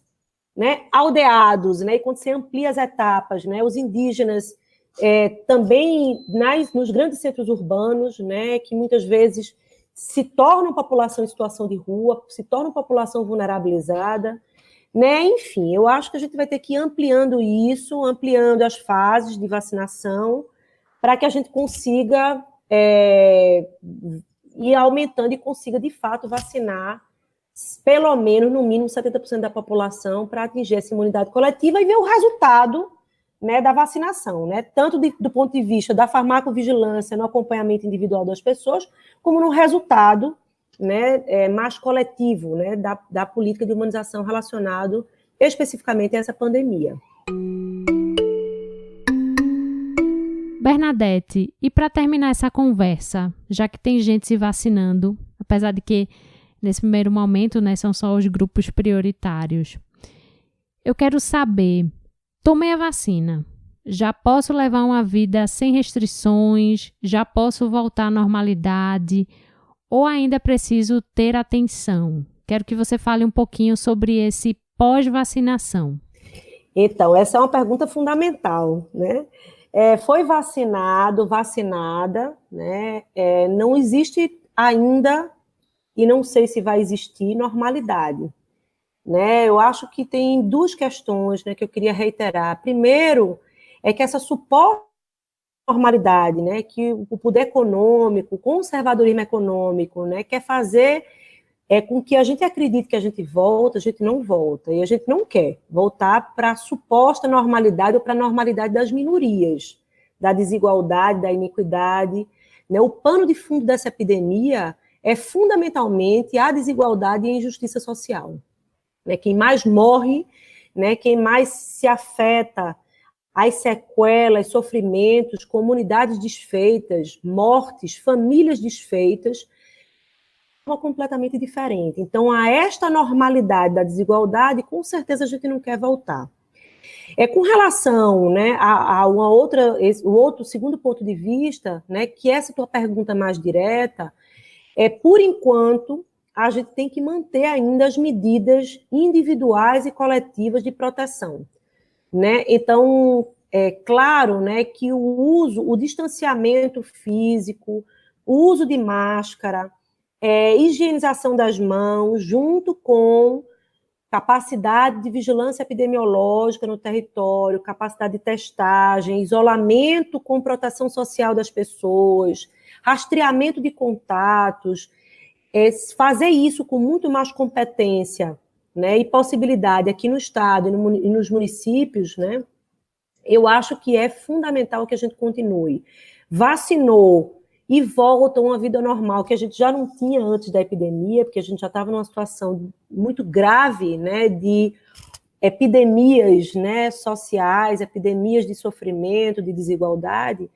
né, aldeados, né, e quando você amplia as etapas, né, os indígenas também nos grandes centros urbanos, né, que muitas vezes se tornam população em situação de rua, se tornam população vulnerabilizada, né, enfim, eu acho que a gente vai ter que ir ampliando isso, ampliando as fases de vacinação, para que a gente consiga ir aumentando e consiga, de fato, vacinar pelo menos, no mínimo, 70% da população para atingir essa imunidade coletiva e ver o resultado, né, da vacinação, né, tanto do ponto de vista da farmacovigilância no acompanhamento individual das pessoas, como no resultado, né, mais coletivo, né, da política de imunização relacionado especificamente a essa pandemia. Bernadette, e para terminar essa conversa, já que tem gente se vacinando, apesar de que nesse primeiro momento, né, são só os grupos prioritários, eu quero saber, tomei a vacina, já posso levar uma vida sem restrições, já posso voltar à normalidade, ou ainda preciso ter atenção? Quero que você fale um pouquinho sobre esse pós-vacinação. Então, essa é uma pergunta fundamental, né? Foi vacinado, vacinada, né? Não existe ainda, e não sei se vai existir, normalidade, né? Eu acho que tem duas questões, né, que eu queria reiterar. Primeiro, é que essa suposta normalidade, né, que o poder econômico, o conservadorismo econômico, né, quer fazer com que a gente acredite que a gente volta, a gente não volta, e a gente não quer voltar para a suposta normalidade ou para a normalidade das minorias, da desigualdade, da iniquidade, né? O pano de fundo dessa epidemia é fundamentalmente a desigualdade e a injustiça social, né? Quem mais morre, né, quem mais se afeta, as sequelas, sofrimentos, comunidades desfeitas, mortes, famílias desfeitas, completamente diferente. Então, a esta normalidade da desigualdade, com certeza a gente não quer voltar. Com relação, né, a o outro segundo ponto de vista, né, que essa tua pergunta mais direta, por enquanto, a gente tem que manter ainda as medidas individuais e coletivas de proteção, né? Então, é claro, né, que o distanciamento físico, o uso de máscara, higienização das mãos, junto com capacidade de vigilância epidemiológica no território, capacidade de testagem, isolamento com proteção social das pessoas, rastreamento de contatos, fazer isso com muito mais competência, né, e possibilidade aqui no Estado e nos municípios, né, eu acho que é fundamental que a gente continue. Vacinou e volta a uma vida normal, que a gente já não tinha antes da epidemia, porque a gente já estava numa situação muito grave, né, de epidemias, né, sociais, epidemias de sofrimento, de desigualdade.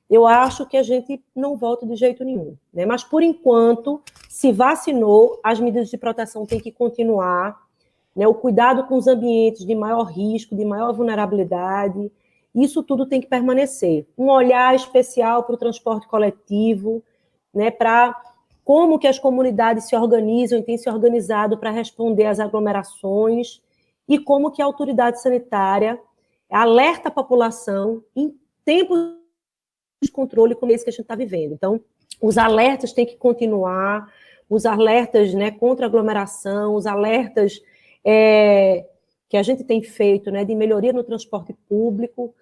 Eu acho que a gente não volta de jeito nenhum, né? Mas, por enquanto, se vacinou, as medidas de proteção têm que continuar, né? O cuidado com os ambientes de maior risco, de maior vulnerabilidade, isso tudo tem que permanecer. Um olhar especial para o transporte coletivo, né? Para como que as comunidades se organizam e têm se organizado para responder às aglomerações e como que a autoridade sanitária alerta a população em tempos de controle como esse que a gente está vivendo. Então, os alertas têm que continuar, os alertas, né, contra a aglomeração, os alertas que a gente tem feito, né, de melhoria no transporte público,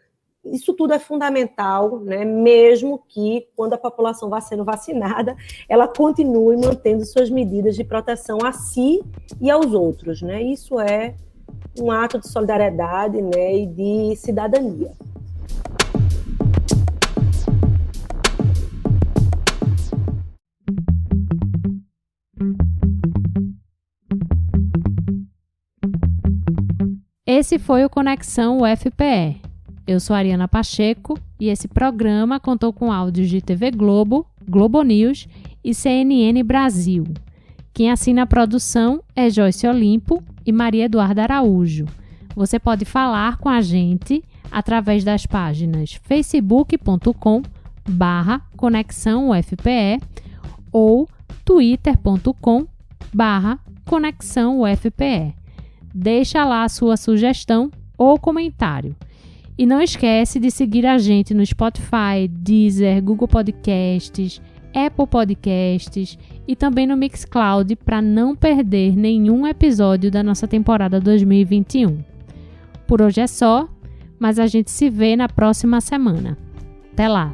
isso tudo é fundamental, né, mesmo que, quando a população vá sendo vacinada, ela continue mantendo suas medidas de proteção a si e aos outros, né? Isso é um ato de solidariedade, né, e de cidadania. Esse foi o Conexão UFPE. Eu sou Ariana Pacheco e esse programa contou com áudios de TV Globo, Globo News e CNN Brasil. Quem assina a produção é Joyce Olimpo e Maria Eduarda Araújo. Você pode falar com a gente através das páginas facebook.com/Conexão UFPE ou twitter.com/Conexão UFPE. Deixa lá a sua sugestão ou comentário. E não esquece de seguir a gente no Spotify, Deezer, Google Podcasts, Apple Podcasts e também no Mixcloud para não perder nenhum episódio da nossa temporada 2021. Por hoje é só, mas a gente se vê na próxima semana. Até lá!